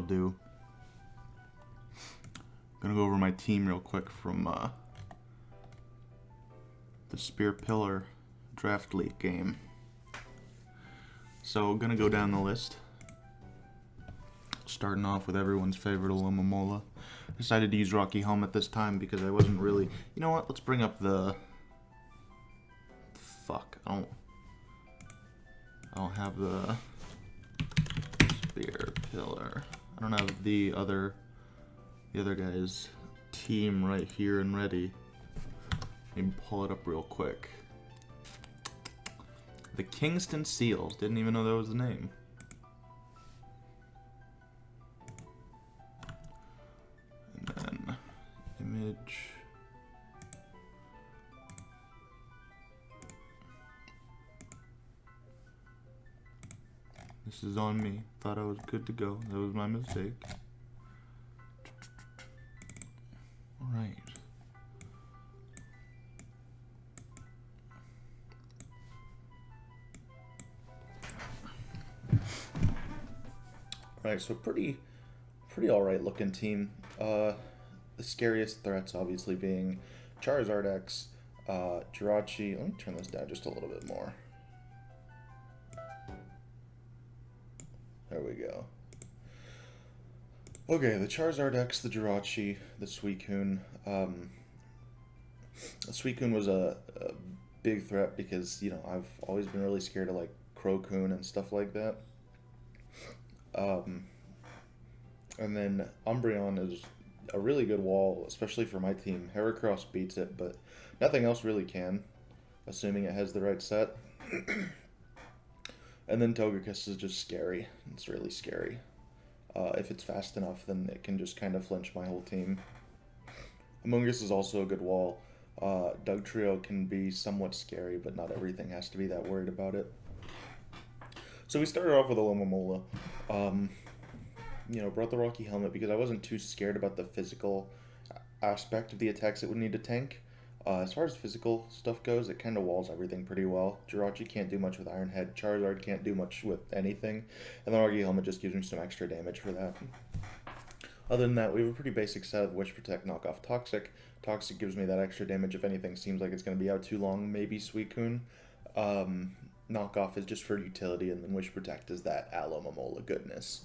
do. I'm gonna go over my team real quick from the Spear Pillar Draft League game. So, gonna go down the list. Starting off with everyone's favorite Alomomola. Decided to use Rocky Helmet this time because I wasn't really... You know what? Let's bring up the... Fuck. I don't have the Spear Pillar. I don't have the other guy's team right here and ready. Let me pull it up real quick. The Kingston Seels. Didn't even know that was the name. And then image. This is on me. Thought I was good to go. That was my mistake. Alright. Alright, so pretty alright looking team. The scariest threats obviously being Charizard X, Jirachi. Let me turn this down just a little bit more. There we go. Okay, the Charizard X, the Jirachi, the Suicune. The Suicune was a big threat because, you know, I've always been really scared of, like, Crocoon and stuff like that. And then Umbreon is a really good wall, especially for my team. Heracross beats it, but nothing else really can, assuming it has the right set. And then Togekiss is just scary. It's really scary. If it's fast enough, then it can just kind of flinch my whole team. Amoonguss is also a good wall. Dugtrio can be somewhat scary, but not everything has to be that worried about it. So we started off with Alomomola. You know, brought the Rocky Helmet because I wasn't too scared about the physical aspect of the attacks it would need to tank. As far as physical stuff goes, it kind of walls everything pretty well. Jirachi can't do much with Iron Head. Charizard can't do much with anything. And the Rocky Helmet just gives me some extra damage for that. Other than that, we have a pretty basic set of Wish Protect, Knockoff, Toxic. Toxic gives me that extra damage if anything seems like it's going to be out too long. Maybe Suicune. Knockoff is just for utility, and then Wish Protect is that Alomomola goodness.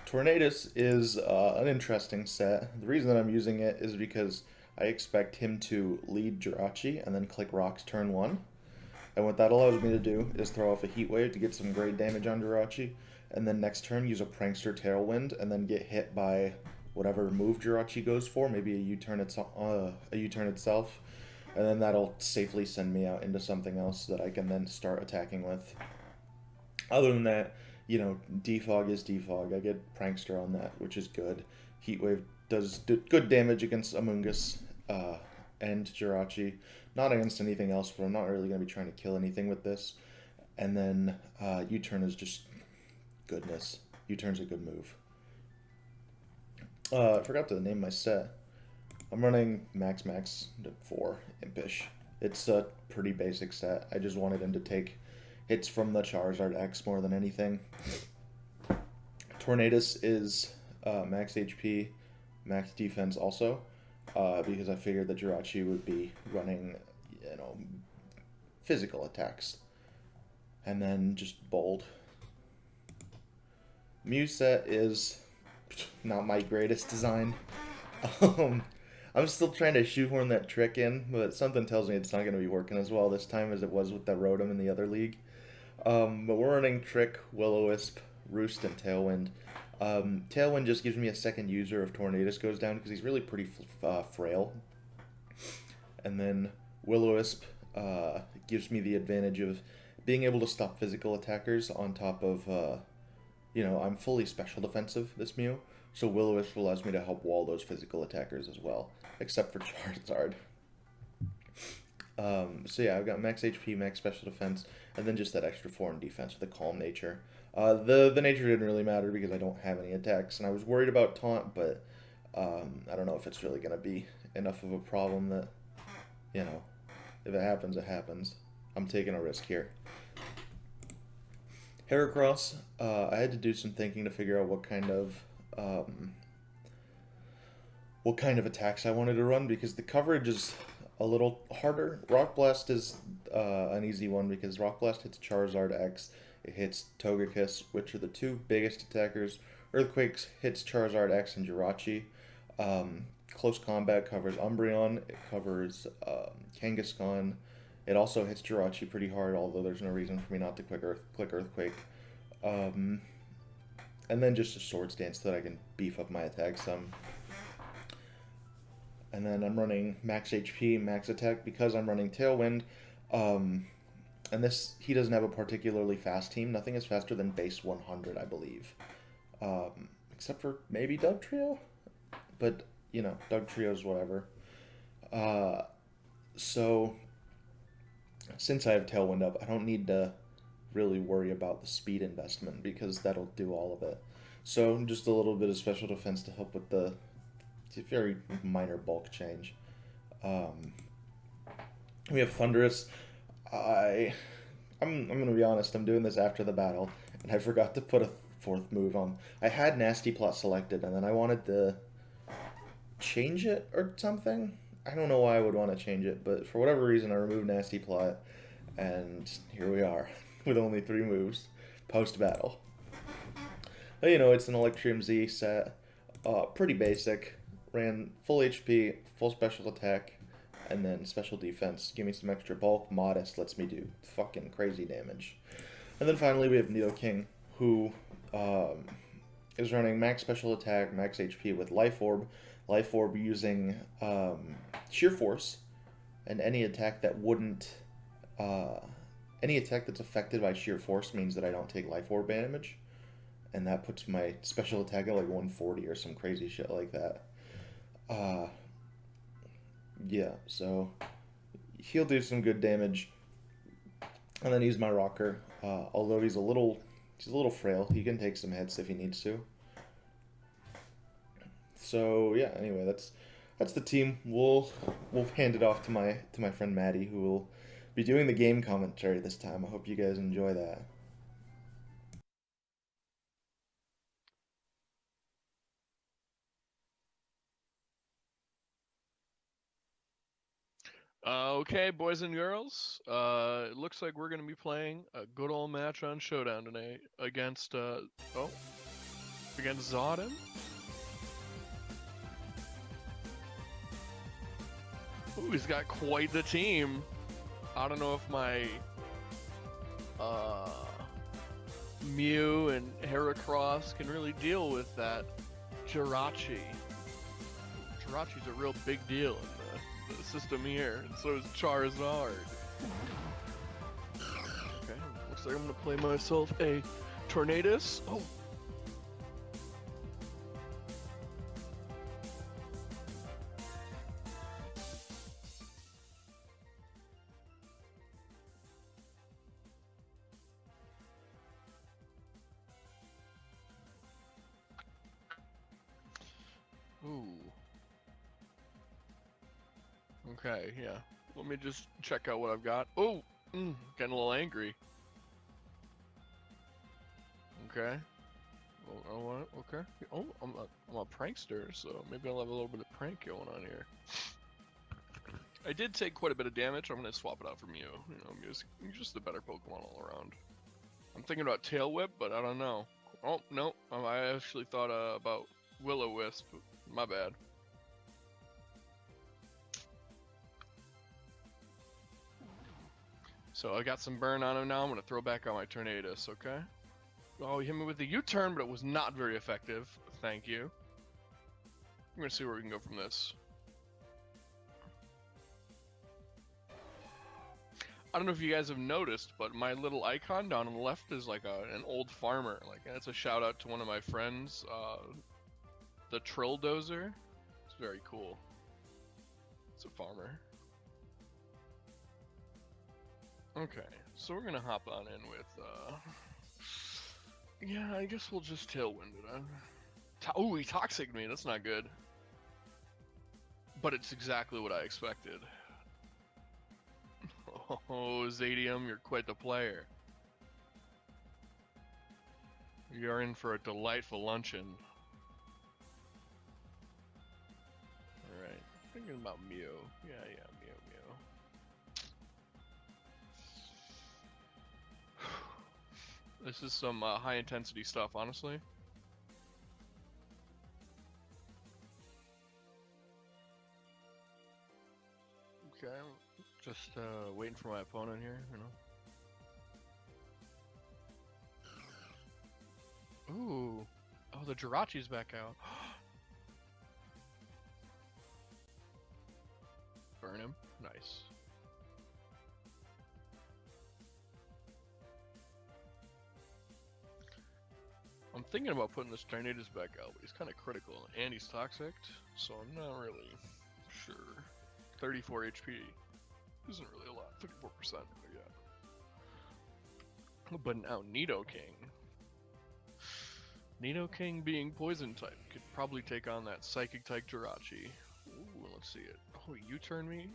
Tornadus is an interesting set. The reason that I'm using it is because I expect him to lead Jirachi and then click Rocks turn 1. And what that allows me to do is throw off a Heat Wave to get some great damage on Jirachi, and then next turn use a Prankster Tailwind and then get hit by whatever move Jirachi goes for, maybe a U-turn itself, and then that'll safely send me out into something else that I can then start attacking with. Other than that, you know, Defog is Defog. I get Prankster on that, which is good. Heat Wave does good damage against Amoonguss and Jirachi. Not against anything else, but I'm not really going to be trying to kill anything with this. And then U-turn is just goodness. U-turn's a good move. I forgot to name my set. I'm running Max 4 Impish. It's a pretty basic set. I just wanted him to take hits from the Charizard X more than anything. Tornadus is max HP, max defense also, because I figured that Jirachi would be running, you know, physical attacks. And then just bold. Mew set is not my greatest design. I'm still trying to shoehorn that trick in, but something tells me it's not going to be working as well this time as it was with the Rotom in the other league. But we're running Trick, Will-O-Wisp, Roost, and Tailwind. Tailwind just gives me a second user if Tornadus goes down because he's really pretty frail. And then Will-O-Wisp gives me the advantage of being able to stop physical attackers on top of, you know, I'm fully special defensive, this Mew. So Will-O-Wisp allows me to help wall those physical attackers as well, except for Charizard. So yeah, I've got max HP, max special defense, and then just that extra 4 in defense with a calm nature. The nature didn't really matter because I don't have any attacks, and I was worried about taunt, but I don't know if it's really going to be enough of a problem that, you know, if it happens, it happens. I'm taking a risk here. Heracross, I had to do some thinking to figure out um, what kind of attacks I wanted to run because the coverage is a little harder. Rock Blast is an easy one because Rock Blast hits Charizard X, it hits Togekiss, which are the two biggest attackers. Earthquakes hits Charizard X and Jirachi. Close Combat covers Umbreon, it covers Kangaskhan. It also hits Jirachi pretty hard, although there's no reason for me not to click Earthquake. Um, and then just a Swords Dance so that I can beef up my attack some. And then I'm running max HP, max attack because I'm running Tailwind. Um, and this, he doesn't have a particularly fast team. Nothing is faster than base 100, I believe. Except for maybe Dugtrio. But, you know, Dugtrio's whatever. Uh, so, since I have Tailwind up, I don't need to really worry about the speed investment because that'll do all of it. So, just a little bit of special defense to help with the very minor bulk change. Um, we have Thunderous. I'm gonna be honest. I'm doing this after the battle, and I forgot to put a fourth move on. I had Nasty Plot selected, and then I wanted to change it or something. I don't know why I would want to change it, but for whatever reason, I removed Nasty Plot, and here we are with only 3 moves post battle. But, you know, it's an Electrium Z set, pretty basic. Ran full HP, full special attack, and then special defense. Give me some extra bulk. Modest lets me do fucking crazy damage. And then finally we have Nidoking, who is running max special attack, max HP with Life Orb. Life Orb using Sheer Force, and any attack that wouldn't... any attack that's affected by Sheer Force means that I don't take Life Orb damage. And that puts my special attack at like 140 or some crazy shit like that. Yeah, so he'll do some good damage. And then he's my rocker. Although he's a little frail. He can take some hits if he needs to. So yeah, anyway, that's the team. We'll hand it off to my friend Maddie, who will be doing the game commentary this time. I hope you guys enjoy that. Okay, boys and girls. It looks like we're gonna be playing a good old match on Showdown tonight against against Zodin. Ooh, he's got quite the team. I don't know if my uh Mew and Heracross can really deal with that Jirachi. Jirachi's a real big deal in the system here, and so is Charizard. Okay, looks like I'm gonna play myself a Tornadus. Oh. Ooh. Okay, yeah. Let me just check out what I've got. Oh, getting a little angry. Okay. Oh, okay. Oh, I'm a prankster, so maybe I'll have a little bit of prank going on here. I did take quite a bit of damage. I'm gonna swap it out from you. You know, you're just a better Pokemon all around. I'm thinking about Tail Whip, but I don't know. Oh no, I actually thought about Will-O-Wisp. My bad. So I got some burn on him now. I'm gonna throw back on my Tornadus. Okay. Oh, he hit me with the U-turn, but it was not very effective. Thank you. I'm gonna see where we can go from this. I don't know if you guys have noticed, but my little icon down on the left is like an old farmer. Like, that's a shout out to one of my friends, the BILLDOZER. It's very cool. It's a farmer. Okay, so we're gonna hop on in with, yeah, I guess we'll just Tailwind it. Oh, he Toxic'd me. That's not good. But it's exactly what I expected. Oh, Zadium, you're quite the player. You're in for a delightful luncheon. Alright, thinking about Mew. Yeah, Mew. This is some high intensity stuff, honestly. Okay, just waiting for my opponent here, you know. Ooh. Oh, the Jirachi's back out. Burn him. Nice. I'm thinking about putting this Tornadus back out, but he's kind of critical, and he's toxic, so I'm not really sure. 34 HP isn't really a lot, 54%, but yeah. But now Nidoking. Nidoking being poison type could probably take on that psychic type Jirachi. Ooh, let's see it. Oh, you turn me?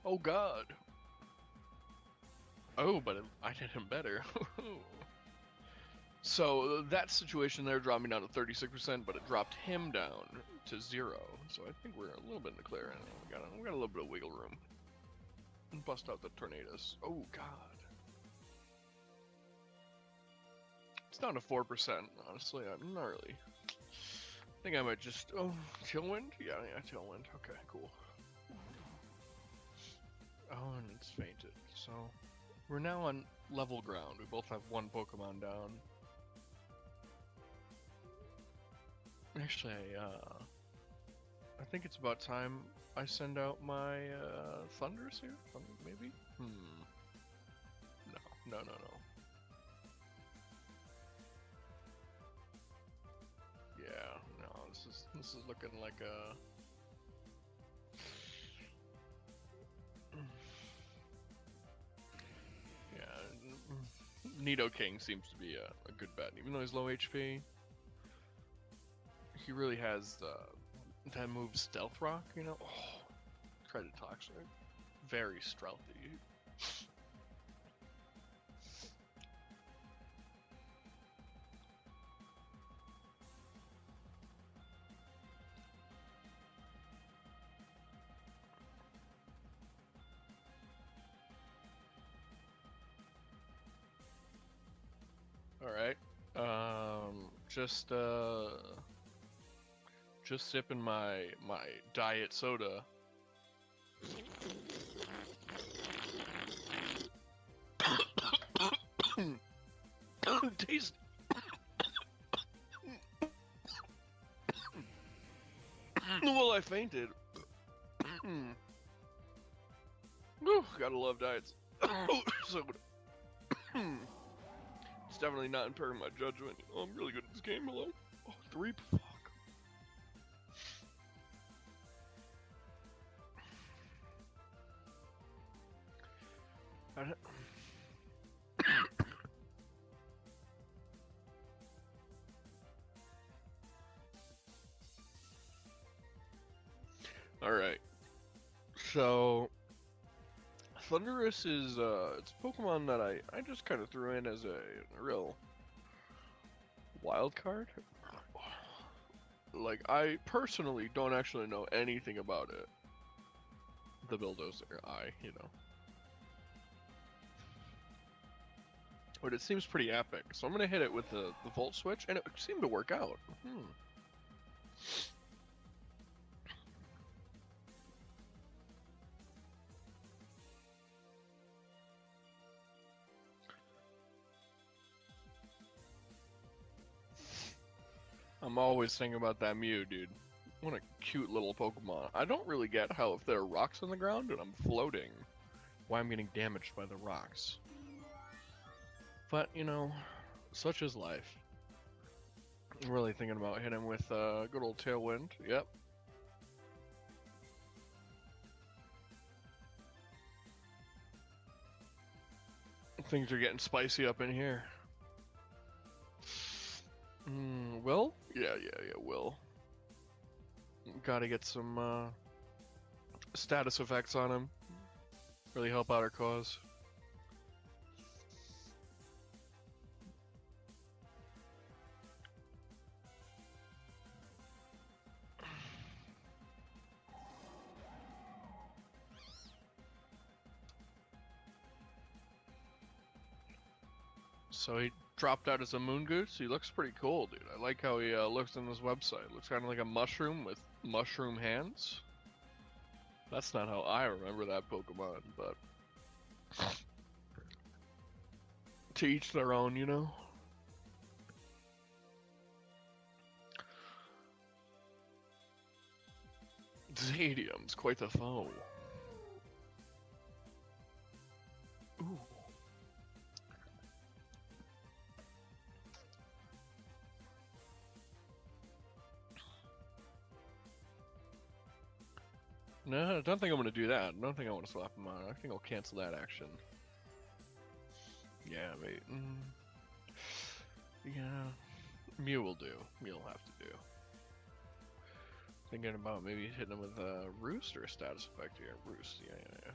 Oh god. Oh, but I did him better. So that situation there dropped me down to 36%, but it dropped him down to 0. So I think we're a little bit in the clear. We got a little bit of wiggle room. And bust out the Tornadus. Oh god. It's down to 4%. Honestly, I'm not really. I think I might just. Oh, Tailwind? Yeah, Tailwind. Okay, cool. Oh, and it's fainted. So we're now on level ground. We both have one Pokemon down. Actually, I think it's about time I send out my Thundurus here. Maybe. No. Yeah, no. This is looking like a. Nidoking seems to be a good bet, even though he's low HP. He really has that move Stealth Rock, you know. Oh, try to toxic, very stealthy. All right, just sipping my diet soda. Taste. Well, I fainted. Ooh, gotta love diets. Soda. It's definitely not impairing my judgment. Oh, I'm really good at this game. Hello. Oh, 3. Fuck. Alright. So Thundurus is it's a Pokemon that I just kind of threw in as a real wild card. Like, I personally don't actually know anything about it. The BILLDOZER, you know. But it seems pretty epic, so I'm gonna hit it with the Volt Switch, and it seemed to work out. I'm always thinking about that Mew, dude. What a cute little Pokemon. I don't really get how if there are rocks on the ground and I'm floating, why I'm getting damaged by the rocks. But, you know, such is life. I'm really thinking about hitting with good old Tailwind. Yep. Things are getting spicy up in here. Well, Yeah, Will. Gotta get some status effects on him. Really help out our cause. So he dropped out as a moon goose. He looks pretty cool, dude. I like how he looks on his website. Looks kind of like a mushroom with mushroom hands. That's not how I remember that Pokemon, but to each their own, you know? Zadium's quite the foe. Ooh. No, I don't think I'm gonna do that. I don't think I want to swap him out. I think I'll cancel that action. Yeah, wait. Yeah, Mew will do. Mew will have to do. Thinking about maybe hitting him with a Roost or a status effect here. Roost, yeah.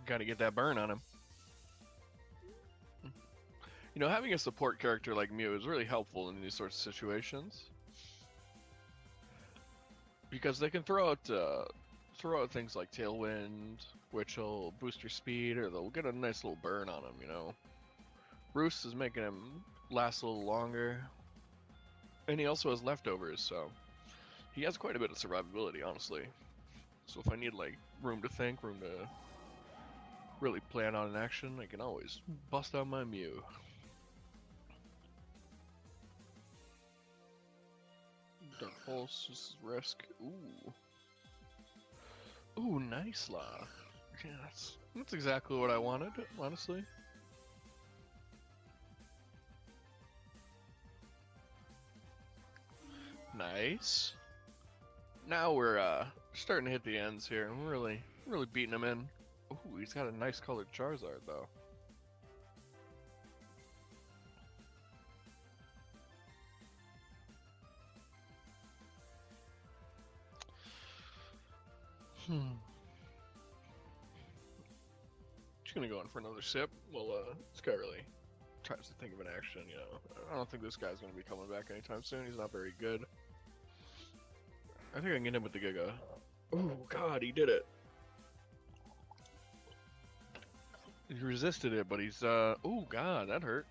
Gotta get that burn on him. You know, having a support character like Mew is really helpful in these sorts of situations. Because they can throw out things like Tailwind, which will boost your speed, or they'll get a nice little burn on him, you know. Roost is making him last a little longer. And he also has leftovers, so he has quite a bit of survivability, honestly. So if I need like room to think, room to really plan on an action, I can always bust out my Mew. Dark Pulse, this is risk. Ooh, nice La. Yeah, that's exactly what I wanted, honestly. Nice. Now we're starting to hit the ends here, and we're really beating him in. Ooh, he's got a nice colored Charizard though. Just gonna go in for another sip. Well, this guy really tries to think of an action, you know. I don't think this guy's gonna be coming back anytime soon. He's not very good. I think I can get him with the Giga. Oh God, he did it. He resisted it, but he's oh God, that hurt.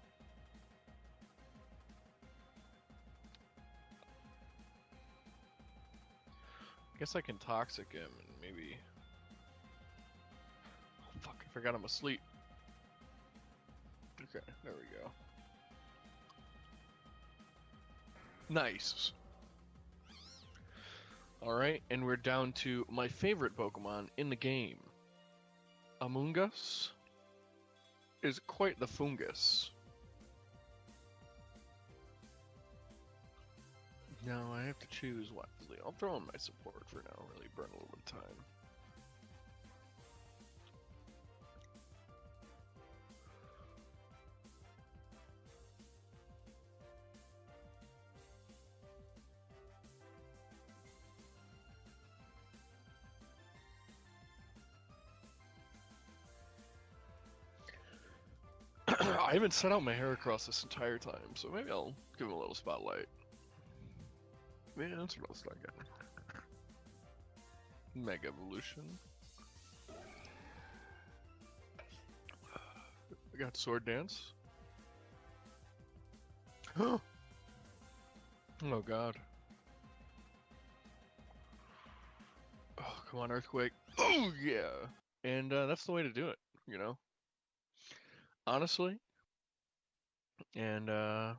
Guess I can toxic him and maybe. Oh, fuck! I forgot I'm asleep. Okay, there we go. Nice. Alright, and we're down to my favorite Pokemon in the game. Among Us is quite the fungus. Now I have to choose wisely. I'll throw in my support for now, really burn a little bit of time. I haven't set out my hair across this entire time, so maybe I'll give him a little spotlight. Yeah, that's what I was thinking. Mega Evolution. I got Sword Dance. Oh God. Oh, come on, Earthquake. Oh yeah. And that's the way to do it, you know? Honestly. And I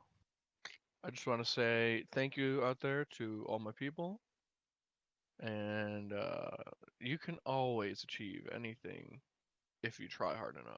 just want to say thank you out there to all my people. And you can always achieve anything if you try hard enough.